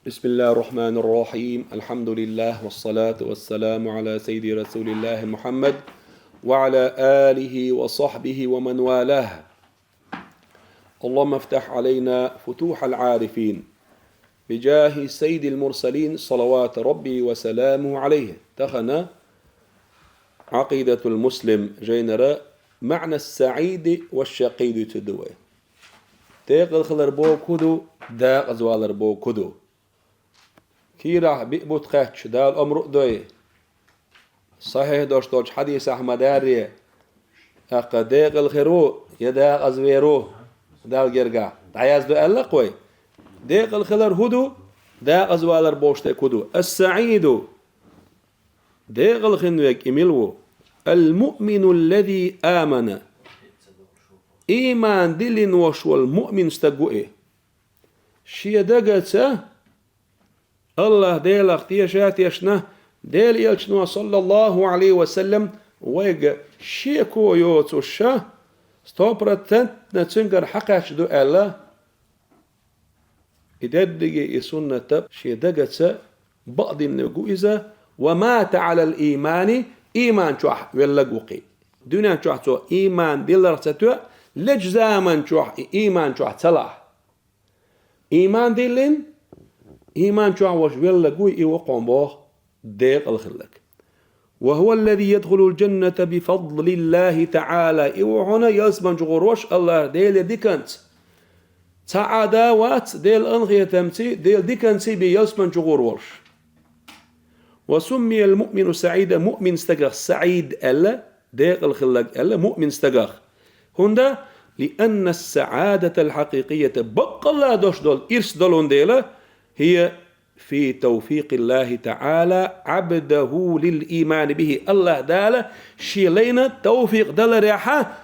بسم الله الرحمن الرحيم الحمد لله والصلاة والسلام على سيد رسول الله محمد وعلى آله وصحبه ومن والاه. اللهم افتح علينا فتوح العارفين بجاه سيد المرسلين صلوات ربي وسلامه عليه. تخنا عقيدة المسلم جينرا معنى السعيد والشقيد تدوي تيقل خلر بو كدو داق زوالر بو كدو كيرا بيبوت خاتش دال أمر دوي صحيح دوش حديث أحمد داري أقا داق الخيرو يداق أزويرو دال جرقا عياز دو ألا قوي داق الخلر هدو داق أزوالر بوشتي كدو السعيد داق الخنوك إميلو المؤمن الذي آمن إيمان دلين وشو المؤمن استقوئي شي دقت الله ديل اختيشات يشنه ديل يلشنو صلى الله عليه وسلم ويق شيكو يوتو الشا ستوبرتن نتسنقر حقاش دو ألا إددقي سنة شي دقت بعض النقوئزة ومات على الإيمان إيمان شوح ولقوقي دنيا شوح تو إيمان ديل رتتو لجزاما شوح إيمان شوح صلاح إيمان ديلين إيمان شوح وش ولقوي إيوقون بوه ديق الخلق وهو الذي يدخل الجنة بفضل الله تعالى إيوهنا يسبن جغروش الله ديل ديكنت تعاداوات ديل أنغي تمتي ديل ديكنتي بيسبن جغروش وسمي المؤمن سعيدا مؤمن استقر سعيد ألا ديق الخلق ألا مؤمن استقر هندا لأن السعادة الحقيقية بقى الله دوش دول إرس دولون ديلا هي في توفيق الله تعالى عبده للإيمان به الله دالا شيلينا توفيق دل ريحة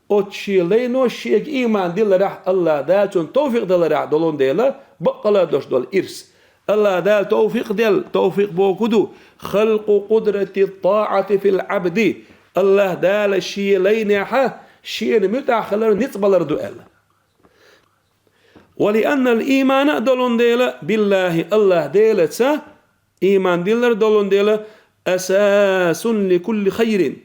وشيلينو شيك إيمان دل ريح الله دالتون توفيق دل ريح دولون ديلا بقى الله دوش دول إرس الله دال توفيق دل توفيق بوكدو خلق قدرة الطاعة في العبد الله دال شيلينها شين متأخر نتبلر دؤل ولأن الإيمان دلون ديلا بالله الله ديلا إيمان ديلر دلون ديلا أساس لكل خير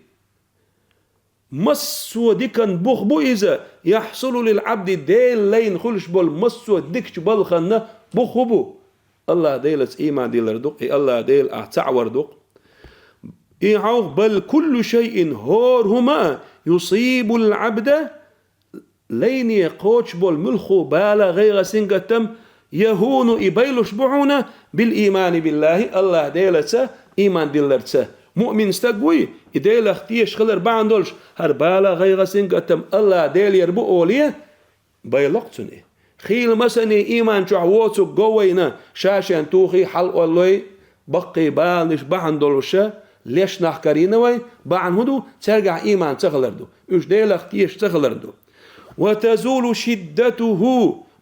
مسو ديكن بخبو إذا يحصل للعبد ديل لين خلش بول مسو ديكش بالخنا بخبو الله ديلا إيمان ديلر دق الله ديل أعتعور دق إيعوغ بل كل شيء هورهما يصيب العبد لين يقوش بالملخو بالا غير سنقتم يهون إبيل شبعونا بالإيمان بالله الله ديلتا إيمان ديلرتا مؤمن استقوي إديل اختيش خلر باندولش هر بالا غير سنقتم الله ديل يربو أوليه بيلقتني خيل مسني إيمان شعووتو قوينا شاشن توخي حلق اللوي بقي بالنش باندولشا ليش نحكرينا وين بعد هدو ترجع إيمان تغلردو إيش ديل اختيش تغلردو وتزول شدته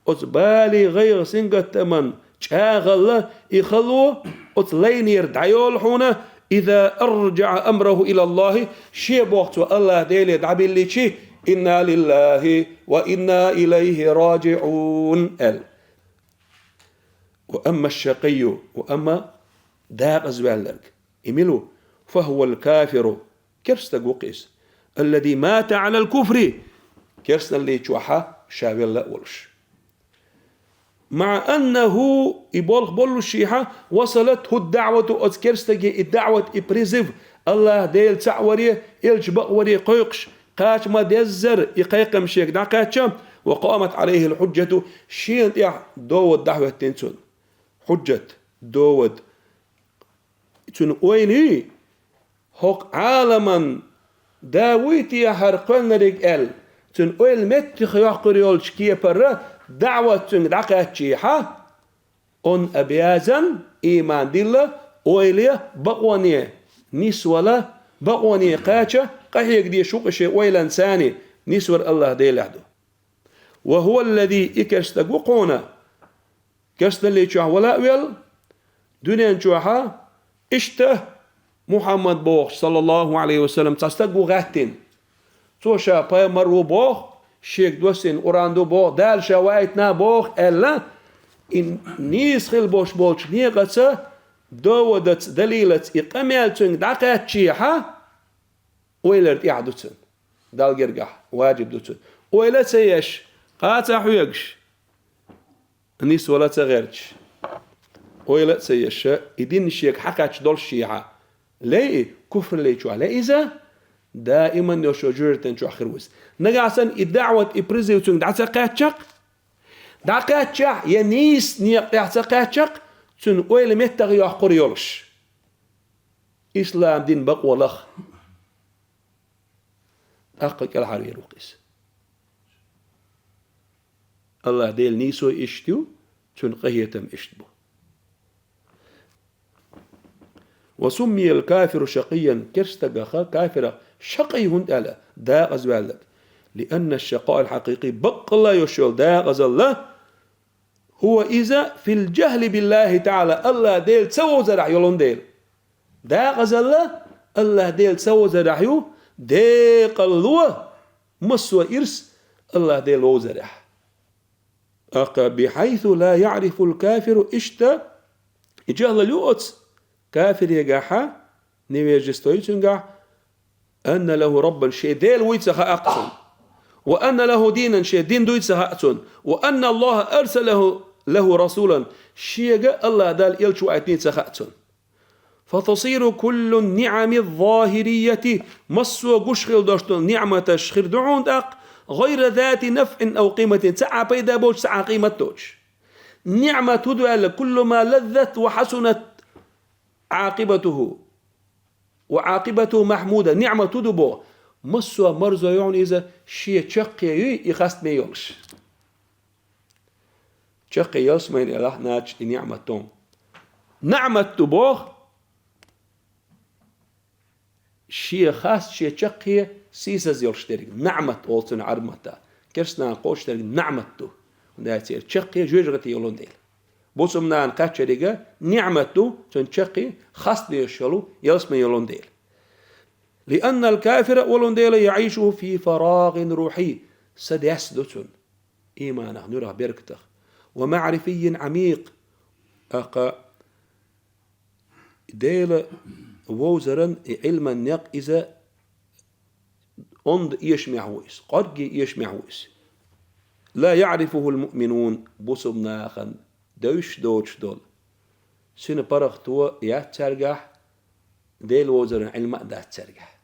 أتبالي غير سنجة تمن شاغل يخلو أتلين يردعيول حونا إذا أرجع أمره إلى الله شيء بوقت الله ديل يدعبي اللي شيء إنا لله وإنا إليه راجعون وأما الشقي وأما داق أزوالك إملو فهو الكافر كرست قوقيس الذي مات على الكفر كرست اللي تشوحا شاويل لا ولش مع أنه يبولغ بولو الشيحة وصلته الدعوة أذكرستجي الدعوة إبريزيف الله ديل تعوري إلجبأ وري قيقش قاش ما ديزر يقيقم شيك دعكاتشا وقامت عليه الحجة شين دود دعوة تنسون حجة دود تن ويني هوك عالما داويتي هرقن رجال تن ويل مت خياقر يولش كي برا دعوة تن دعكاتشيحة أن أبيازن إيمان ديلا ويليا بقوانية نسولا بقوانية قاتشة قحيق دي شوقش ويلا إنساني نسور الله ديل عدو وهو الذي إكستقوقونا كستلي تشوح ولا ويل دنيا تشوحا اشته محمد بوخ صلى الله عليه وسلم تستقو غاتين توشا باي مرو بوخ شيك دوسين اوراندو بوخ دال شوايتنا بوخ الا إن نيس خل بوش بولش نيغة دودت دليلة إقامل تون دقات شيحة ويلرد إعدوتن دال جرجح واجب دوتن ويلا سيش قاطع حيقش نيس ولا تغيرش ويلا سيش يدين الشيك حكاتش دول شيحة ليه كفر ليه شو على إذا دائما يشجر تنشو آخر وس نجاسن الدعوة إبرزي وتون دعسة قاتشق دعقاتشق ينيس نيق دعسة قاتشق تون ويلا متغي يحقر يولش إسلام دين بقوة لخ أقك الحرير وقيس الله ديل نيسو إشتو تون قهيتم إشتبو وسمي الكافر شقيا كرستغا كافر شقي هند ألا دا غزوالك لأن الشقاء الحقيقي بق الله يشول دا غزالله هو إذا في الجهل بالله تعالى الله ديل تسوو زرع يولون ديل دا غزالله الله ديل تسوو زرع يو دي قلوه مسوى إرس الله ديل وزرع بحيث لا يعرف الكافر إشتا إجهل اليوت كافر يقاحا نيويجستويتنقع أن له ربا شيء ديل ويتسخا أقصن وأن له دينا شيء دين دويتسخا أقصن وأن الله أرسله له رسولا شيء الله دال إلشو أتنين تسخا أقصن فتصير كل النعم الظاهرية مسوى قشخل داشتون نعمة شخير دعون داق غير ذات نفع أو قيمة سعى بيدا بوش سعى قيمة توش نعمة تدعى كل ما لذت وحسنت عاقبته وعاقبته محمودة نعمة تدبو مسوى مرزو يعني إذا شيء تشقي يخست ميولش تشقي يسمين الله ناتش نعمة توم نعمة تبوغ شيء خاص شيء تشقي سيسز يولشتري نعمة أولتن عرمتا كرسنا قوشتري نعمته وناتير تشقي جوجغتي يولون ديل بوسمنا نقاتشريغا نعمته تنشقي خاص ديشلو يلسمي يولون ديل لأن الكافر ولون ديل يعيش في فراغ روحي سديسدتون إيمانه نوره بيركتخ ومعرفي عميق أقا ديل ووزرن علما نق إذا أند يشمعويس قد يشمعويس لا يعرفه المؤمنون بوسمنا خن دوش دوش دول سنة برغ تو يترجح ديل وزر علم ده ترجح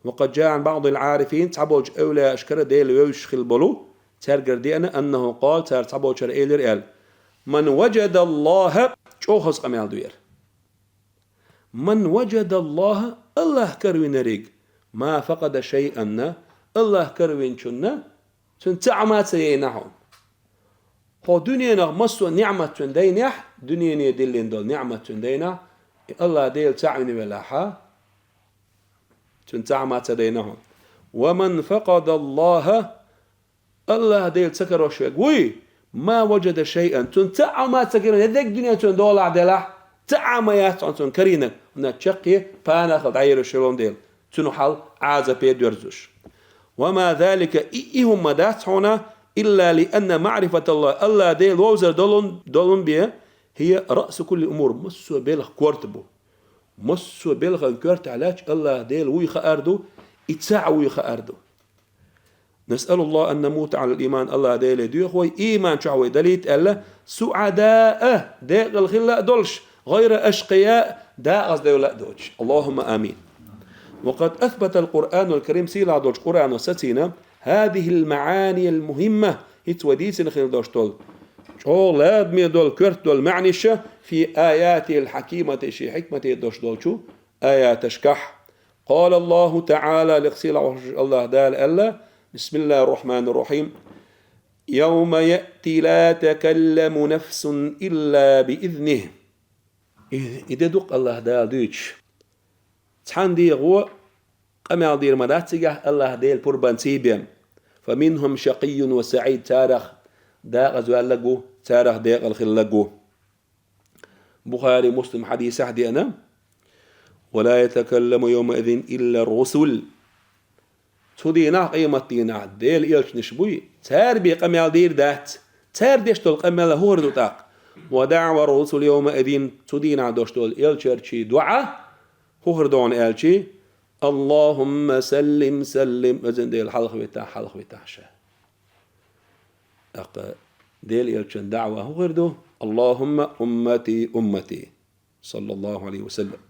وقد جاء عن بعض العارفين تعبوج أولى أشكر ديل يوش خلبلو ترجر دينا أنه قال تعبوج إيلر قال من وجد الله شوخص قميال دوير من وجد الله الله كروين ريق ما فقد شيئا الله كروين شنا تعمات سينهم هو دنيا مسوا نعمة دينح دنيا دلين دول نعمة دينح الله ديل تعمني بلاحة تعمات دينهم ومن فقد الله الله ديل سكر وشيء ما وجد شيئا تعمات سكر هذيك دنيا دول عدلح تعميات عن كرينك ونتشقي فانا خد عير شلون ديل تنحل عازة بيدورزوش وما ذلك إيهم مدات هنا إلا لأن معرفة الله ديل ووزر دولن بيه هي رأس كل أمور مسو بلغ كورتبو مسو بلغ كورت علاج الله ديل ويخاردو إتساع ويخاردو نسأل الله أن نموت على الإيمان الله ديل ديوخوي إيمان شعوي دليت ألا سعداء ديل الخلاء دولش غير أشقياء دا قصد لا دوج اللهم آمين وقد أثبت القرآن الكريم سيلا دوج قرآن وستينا هذه المعاني المهمة هتوديس نخيل دوشتول شو لاد مي دول كرت دول معنيشة في آيات الحكيمة شي حكمة دوش دول شو آيات شكح قال الله تعالى لغسيل الله دال ألا بسم الله الرحمن الرحيم يوم يأتي لا تكلم نفس إلا بإذنه إذا دق الله دال دوش تحان دي غو قمع دير مداتسجه الله ديل بربان سيبيم فمنهم شقي وسعيد تارخ دا غزوال لقو تارخ ديق الخل لقو بخاري مسلم حديث أحدي أنا ولا يتكلم يومئذ إلا الرسل تودينا قيمتينا ديل إلش نشبوي تار بي قمع دير دات تار ديش تول قمع هور دوتاق ودعوى الرسل يومئذ تدين عدوشتول إلشرشي دعاء هوردون إلشي اللهم سلم سلم أزن ديل حلق بتاع شا ديل إلشن دعوة هوردو اللهم أمتي أمتي صلى الله عليه وسلم.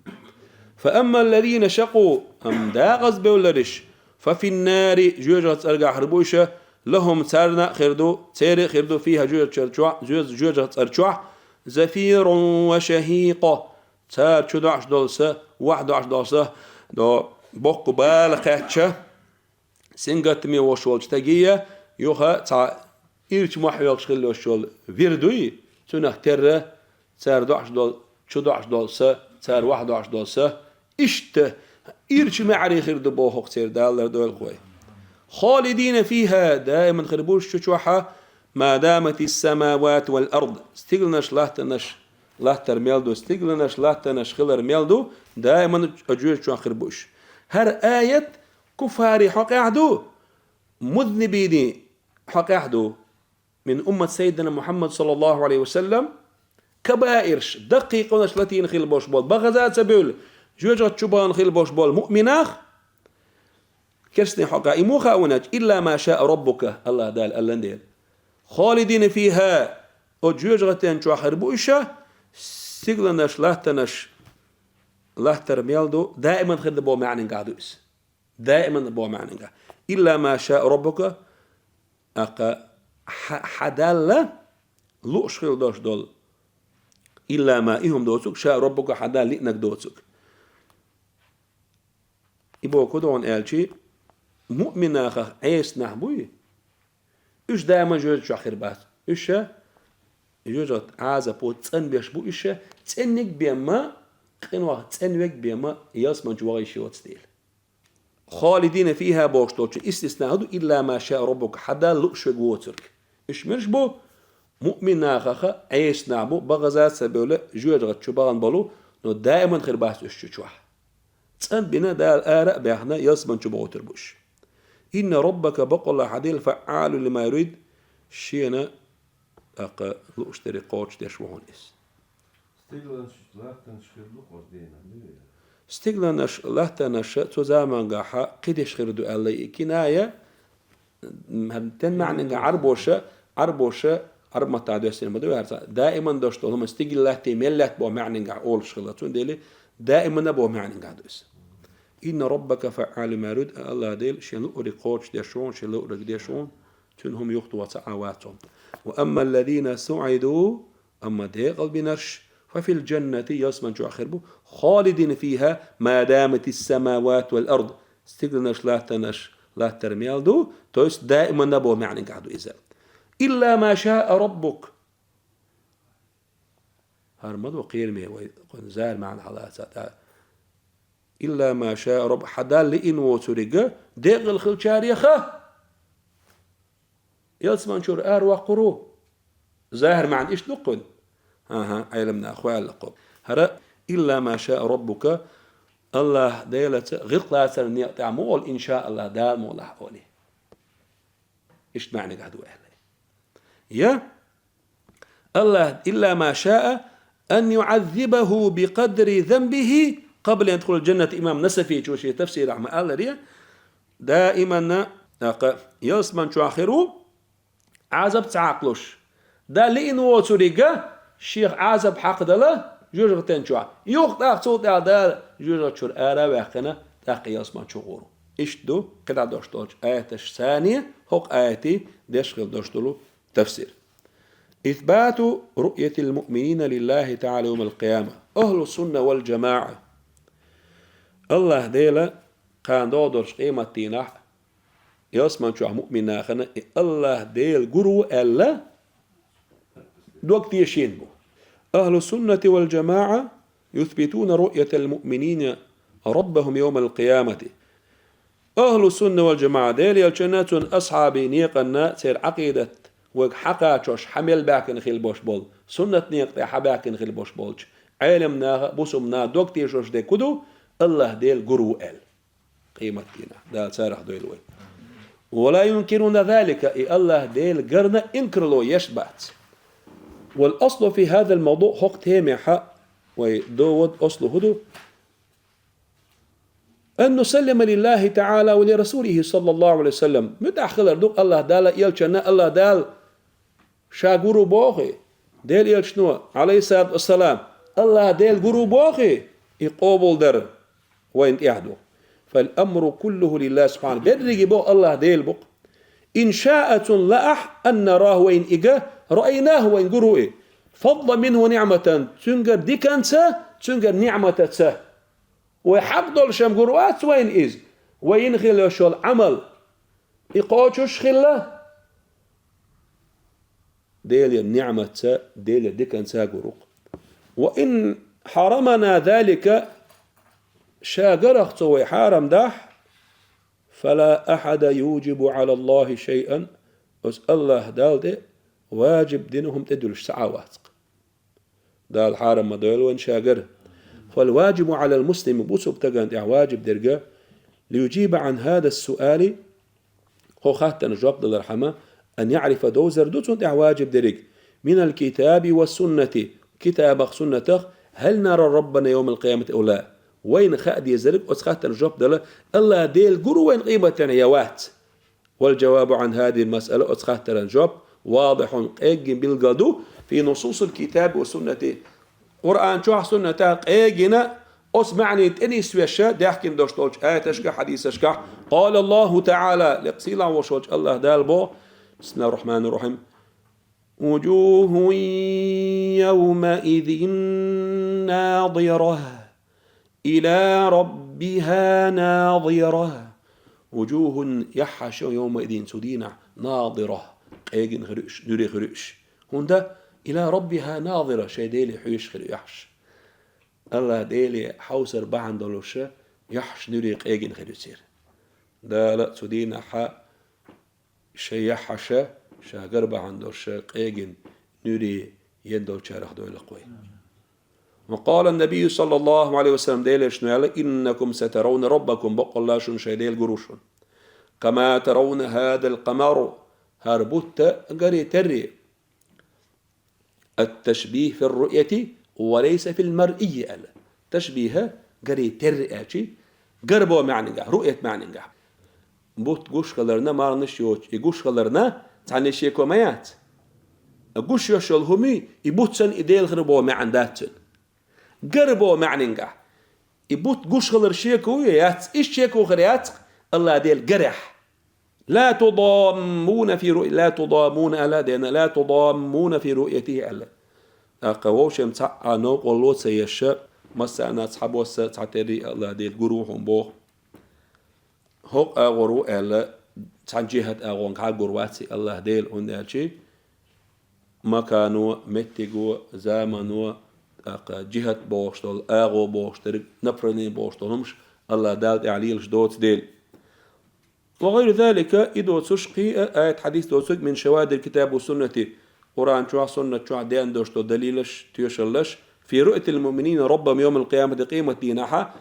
فأما الذين شقوا أم داغز بولرش ففي النار جوجة أرجع حربوشة لهم تارنا خردو تيري خردو فيها جوجة أرجع زفير وشهيق تار شدو عش دولسة 11 دولسة دو بوق بالخاتشة سنجت مي وشول تجيه يوها تا إيرش محيوك شغل وشول فيردوي تنخ ترى تار 12 دول شدو عش دولسة تار 11 دولسة إشت إيرش معري خردو بوخ تير دالر دول خوي خالدين فيها دائما خربوش شوحة ما دامت السماوات والأرض استغلنش لهتنش لهتر ميلدو استغلنش لهتنش خلر ميلدو دائما أجوش شو خربوش هر آية كفاري حقعدو مذنبيني حقعدو من أمة سيدنا محمد صلى الله عليه وسلم كبائرش دقيقة نشلتين خيل بوش بول بغزات سبيل جوجة شبان خيل بوش بول مؤمناخ كرسني حقا إموخا ونج إلا ما شاء ربك الله دال ألنديل خالدين فيها وجوجغتين شو خربوشة سيغلنش لهتنش لهتر ميلدو دائما خد بو معنى قادوس دائما بو معنى إلا ما شاء ربك أقا حدال لوش خيل دوش دول إلا ما إهم دوتك شاء ربك حدال لئنك دوتك إبو كدون آلشي مؤمنا خ عيس نحبوي إيش دائما جوجت شو آخر بات إيش جوجت عازة بو تسن بيشبو إيش تسنك بيما قنوة تسنك بيما يسمن جواغي شيوت ستيل خالدين فيها بوشتوش استثناء هدو إلا ما شاء ربك حدا لقش جوترك إيش مرشبو مؤمنا خ عيس نحبو بغزات سبيله جوجت شو بغن بالو نو دائما خير بات إيش شوح تسن بنا دا الآراء بيحنا يسمن شو بغوتر بوش إن ربك بقول حديل فعال لما يريد شينا أق لوشتري قوتش دشوهون إس استغلنش لهتنش تزامن جاحا قديش خردو الله كناية تن معنى عربوشة عرب ما تعدوسين بدو دائما دوشتهم استغلته ملت بو معنى جا أول شغلتون ديلي دائما بو معنى جادوس إن ربك فعال ما يريد الله ديل شنو رقوش ديشون شنو رق ديشون تنهم يخطوا وتعواتهم وأما الذين سعدوا أما دي قلبي نرش ففي الجنة يسمن شو آخر بو خالدين فيها ما دامت السماوات والأرض استقلناش لا تنش لا ترميال دو تويس دائما نبو معنى قعدوا إذا إلا ما شاء ربك هرمدو قيرمي وزار معنى حالات إلا ما شاء رب حدا لئن وترجع دق الخلشاريخة يسمن شور وقرو ظاهر معنى إيش لقن علمنا أخوال لقب هرا إلا ما شاء ربك الله ديلت غطلا سرنية مول إن شاء الله دال مولا حولي إيش معنى قعدوا أهلي يا الله إلا ما شاء أن يعذبه بقدر ذنبه قبل أن يدخل الجنة إمام نسفي شو شيء تفسير رحمة الله ريا دائما يسمن شو آخره عذب تعقلش دا لين وتريجا شيخ عذب حق دله جوجتين شو يوقع صوت دا جوجت شو آرا وقنا تقي يسمن شو غورو إيش دو كده دوشتوش آية الثانية هوق آيتي دشغل دوشتلو تفسير إثبات رؤية المؤمنين لله تعالى يوم القيامة أهل السنة والجماعة الله ديلا كان دودرش قيمة تينح يسمن شو مؤمن آخنا الله ديل قرو ألا دوك تيشين بو أهل السنة والجماعة يثبتون رؤية المؤمنين ربهم يوم القيامة أهل السنة والجماعة ديل يلشنات أصحابي نيقنا سير عقيدة وحقاچوش حمل باكن خيل بوش بول سنة نيقنا حباكن خيل بوش بولش علمنا بوسمنا دوك تيشوش دي كدو الله ديل قرو أل قيمة دينا دال سارح دويلوي ولا ينكرون ذلك إي الله ديل قرنا انكرلو يشبات والأصل في هذا الموضوع حق تيمي حق ودود أصله هدو أن نسلم لله تعالى ولرسوله صلى الله عليه وسلم متأخر دوق الله دال يلشنا الله دال شاغورو بوخي ديل يلشنو عليه الصلاة والسلام الله ديل غورو بوخي يقوبل در وين يحدو فالأمر كله لله سبحانه بدري بو الله ديل بق إن شاءت لأح أن نراه وين إجا رأيناه وين غورو فضل منه نعمة تنجر ديكانسا تنجر نعمة تسا وحفظ شام غروات وين إز وين خلا شو العمل يقاتش خلا ديل النعمة تسا ديل ديكانسا غروق وإن حرمنا ذلك شاقرخت وحارم داح فلا أحد يوجب على الله شيئا بس الله دال واجب دينهم تدلش سعوات دال حارم مدول وين شاقر فالواجب على المسلم بوسب تجان واجب درجة ليجيب عن هذا السؤال هو خاطر نجاوب للرحمة أن يعرف دوزر دوتون واجب درج من الكتاب والسنة كتاب سنة هل نرى ربنا يوم القيامة أو لا وين خاد يزرق أسخات نجاوب دل الله ديل جرو وين قيمة يوات والجواب عن هذه المسألة أسخات نجاوب واضح أجن بالجدو في نصوص الكتاب والسنة قرآن شو سنة تاق إيجنا أسمعني تاني سويشة داحكين دوشتوش آياتشكا حديثشكا قال الله تعالى لقصيلا وشوش الله دالبو بسم الله الرحمن الرحيم وجوه يومئذ ناظرة إلى ربها ناظرة وجوه يحش يومئذ سدينة ناظرة إيجن خريش نوري خريش هوندا إلى ربها ناظرة شيء ديلي حيش خلي يحش الله ديلي حوسر بعن دولوشة يحش نوري قيجن خلي يصير دا لا سدينا حا شيء يحشة شاقر بعن دولوشة قيجن نوري يندول شارح دول قوي وقال النبي صلى الله عليه وسلم ديلي شنو إنكم سترون ربكم بقى الله شن شيء ديل قروشون كما ترون هذا القمر هربوت قري تري التشبيه في الرؤية وليس في المرئية ألا تشبيه قري ترئة قربوا معنى رؤية معنى بوت قوش خلرنا مارنش يوش يقوش خلرنا تعنيش يكوميات قوش يوش الهمي يبوت سن إديل خربوا معنى داتن قربوا معنى يبوت قوش خلر شيكو يات إيش شيكو خريات الله ديل قرح لا تضامون في رؤية لا تضامون ألا دينا لا تضامون في رؤيته ألا أقووش متع أنو قلوت سيشة مسأنا أصحاب وسا تعتري الله ديل قروحهم بوه هو أغرو ألا عن جهة أغوان كا قرواتي الله ديل هندالشي مكانو متقو زامنو جهة بوشتول أغو بوشتر نبرني بوشتولهمش الله دال عليلش دوت ديل وغير ذلك إدو تشقي آية حديث دوتك من شواهد الكتاب والسنة قرآن شوع سنة شوع ديان دوشتو دليلش تيوشلش في رؤية المؤمنين ربهم يوم القيامة قيمة دينها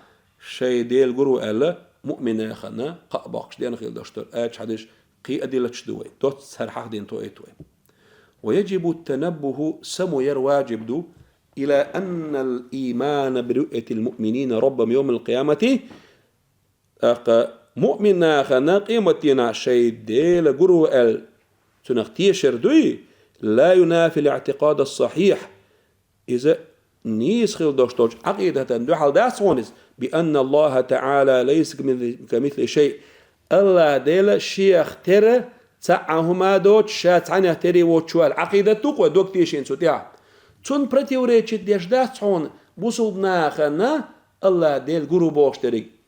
شيء ديل قرو ألا مؤمنة خنا قابقش ديان خيل دوشتو آية حديث قي أدلتش دوي دوت سرحق دين توي توي ويجب التنبه سمو واجب دو إلى أن الإيمان برؤية المؤمنين ربهم يوم القيامة مؤمنا خنا قيمتنا شيء ديل قرو ال تنختي شردوي لا ينافي الاعتقاد الصحيح إذا نيس خيل دوشتوش عقيدة دوحل داسونس بأن الله تعالى ليس كمثل شيء الله ديل شيخ ترى تعهما دوت شات عنه تري وتشوال عقيدة تقوى دوكتيشين سوتيا تون برتيوريتش ديش داسون بوصلنا خنا الله ديل قرو بوشتري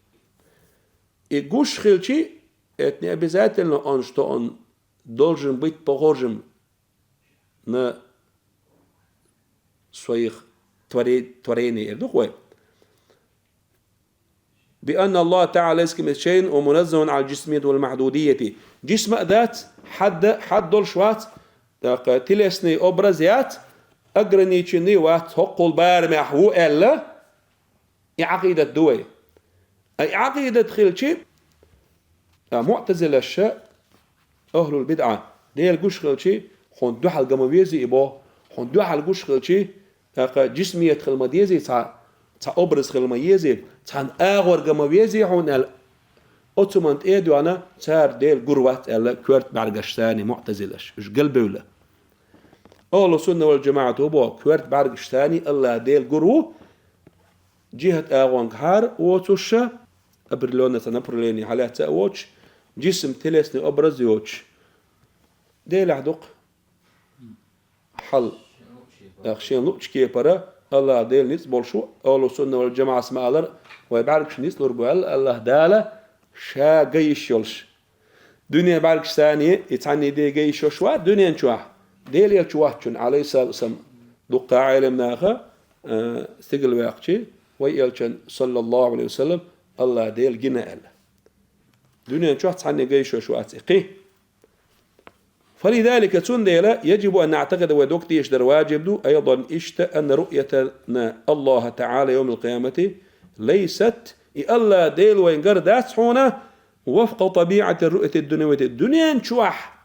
إيجوش خلشي اتني обязательно что он должен быть похожим на своих творений. بأن الله تعالى ليس كمثل شيء ومنزه عن الجسمية والمحدودية. جسم ذات حد دول شوات تلسني أبرزيات أجرنيشني وات هقول بارمح هو إلا عقيدة دوي. أي عقيدة خلشي معتزلة الشاء أهل البدعة ديال قش خلشي خون دوحل قمويزي إبوه هون دو على الجوش خلشي جسمية خلمديزي تا أبرز خلميزي تا أغور جماويزي هون أوتومانت إيدو أنا صار ديل جروات ألا كورت برجشتاني معتزلش إيش قلبي ولا أهل السنة والجماعة هو كورت برجشتاني الله ديل جرو جهة أغوان هار وتوشة أبرلونة نبرليني على تأوتش جسم تلسني أبرز يوتش ديل عدق حل أخشين لوتش كيبرة الله ديل نيس بولشو أهل السنة والجماعة اسمع الله ويباركش نيس لربوال الله داله شا جيش يلش دنيا باركش ثانية يتعني دي جيش شوا دنيا نشوح ديل يلشوحشون عليه السلام دقة عالم ناخا استقل واقشي ويلشن صلى الله عليه وسلم الله ديل جنا الله دنيا نشوح تعني جيش شوا تقي فلذلك تنديلا يجب أن نعتقد ودوكتي يشدر واجب دو أيضا أن رؤيتنا الله تعالى يوم القيامة ليست الله ديل وينقر داس حونا وفق طبيعة الرؤية الدنيوية الدنيا نشوح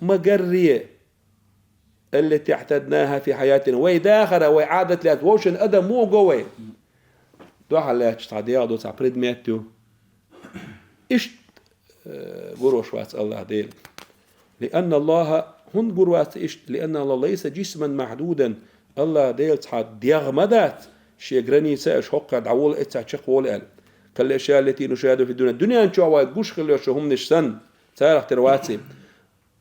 مقرية التي اعتدناها في حياتنا ويداخرة وإعادة لأتوشن أدم مو قوي دوح الله تشتعديها دو تعبريد ميتو إيش قروش وات الله ديل لأن الله هن قروات إيش لأن الله ليس جسما محدودا الله ديل تعد ديغمدات شيء غراني ساش حق دعول اتشق ولا كالاشياء التي نشاهدها في الدنيا نشوفها جوش خلوا شهم نشسن تاريخ ترواتي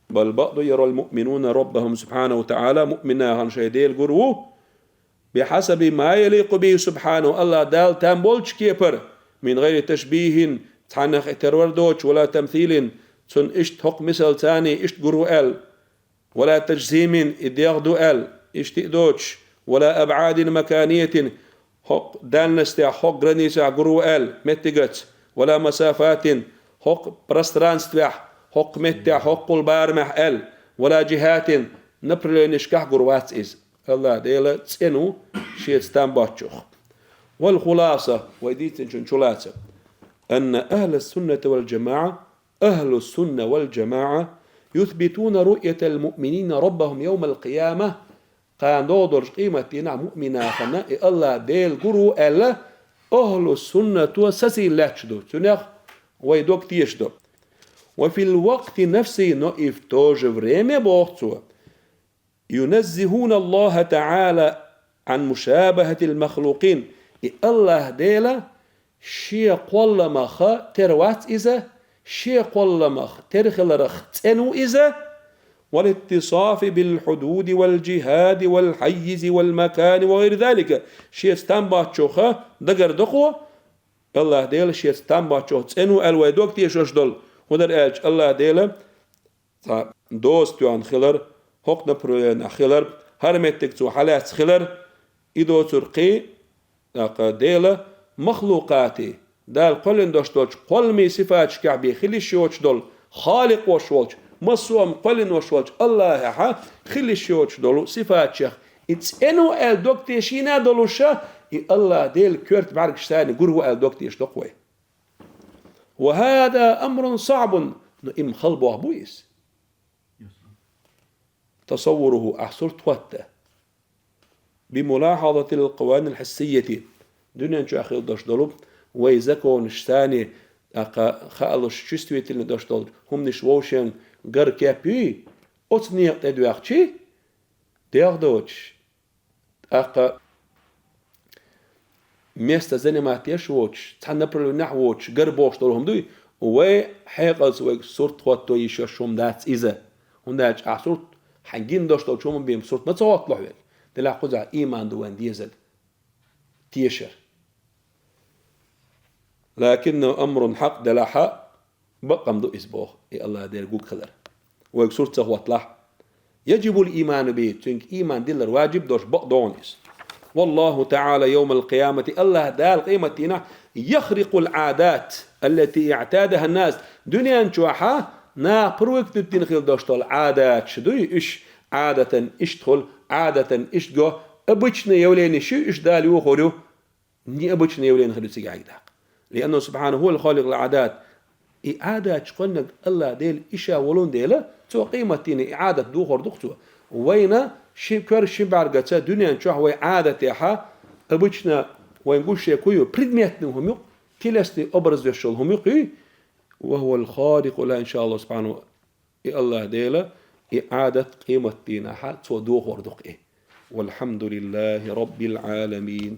بل بعض يرى المؤمنون ربهم سبحانه وتعالى مؤمنا هنشهدي الجرو بحسب ما يليق به سبحانه الله دال تامبولش كيبر من غير تشبيه تحنخ تروردوش ولا تمثيل تن اشت حق مثل ثاني اشت جرو ولا تجسيم ادياغدو اشت دوتش ولا أبعاد مكانية حق دالنستيا حق غرانيسا جرو متجت ولا مسافات حق برسترانستيا حق متى حق البارمح ولا جهات نبرل نشكح جروات إز الله ديلا تسنو شيء ستامباتشوخ والخلاصة ويديت شلاتة أن أهل السنة والجماعة يثبتون رؤية المؤمنين ربهم يوم القيامة قان دودرش قيمتنا مؤمنا خنا الله ديل جرو ألا أهل السنة وسسي لاتشدو تنخ ويدوك تيشدو وفي الوقت نفسه نقف توج فريمي بوقتو ينزهون الله تعالى عن مشابهة المخلوقين الله ديلا شيء قول مخا تروات إذا شيء قول مخ ترخل رختنو إذا والاتصاف بالحدود والجهاد والحيز والمكان وغير ذلك شيء استنباطشوخه دقر دقوه الله ديل شيء استنباطشوخ تسنو الويدوك تيشوش دول ودر اج الله ديل دوستو عن خلر حق نبرو خلر هرمتك تو حالات خلر إدو ترقي ديل مخلوقاتي دال قلن دوشتوش قل مي صفات شكعبي خلي شوش دول خالق وشوش مصوم قلن وشوش الله ها خلي شوش دولو صفات شيخ اتسنو الدكتيشينا دولوشا الله ديل كورت بعركشتاني قروا الدكتيش دقوي وهذا أمر صعب إم خلبه بويس تصوره أحصرت وته بملاحظة القوانين الحسية دنيا نشو أخي دوش دولو ويزكو نشتاني خالوش شستويت اللي دوش دولو هم نشوشن غر كابي أتني تدو أخشي ديغ دوش ميستا زني ما تيشوش تحنبرلو نحوش غر بوش دولهم دوي وحيقز وصورت واتو يشوشهم داتس إذا هنداج أحصرت حنجين دوش دول شومن بيم صورت ما تصوت لحوك دلا قزع إيمان دوان ديزل تيشر لكنه أمر حق دلا حق بقم دو إسبوخ الله دير قوك خلر ويكسور تغوط لح يجب الإيمان به تنك إيمان دلر واجب دوش بقدونيس والله تعالى يوم القيامة الله دال قيمتنا يخرق العادات التي اعتادها الناس دنيا نشوحها نا بروك تتنخل دوشتول عادات شدوي إش عادة إشتخل عادة إشتغو أبوشنا يولين شو إش دال يوخلو ني أبوشنا يولين خلو سيقاك داق لأنه سبحانه هو الخالق العادات إعادة قلنا الله ديل إشا ولون ديلا تو قيمتين إعادة دوخر دقتو وين كر شبارجة دنيا شو هو عادة يا أبوشنا وينقوش يكويو بريدميتنا هم يق كلاستي أبرز يشل هم يق وهو الخالق لا إن شاء الله سبحانه الله ديلا إعادة قيمة دينها تودوه وردق والحمد لله رب العالمين.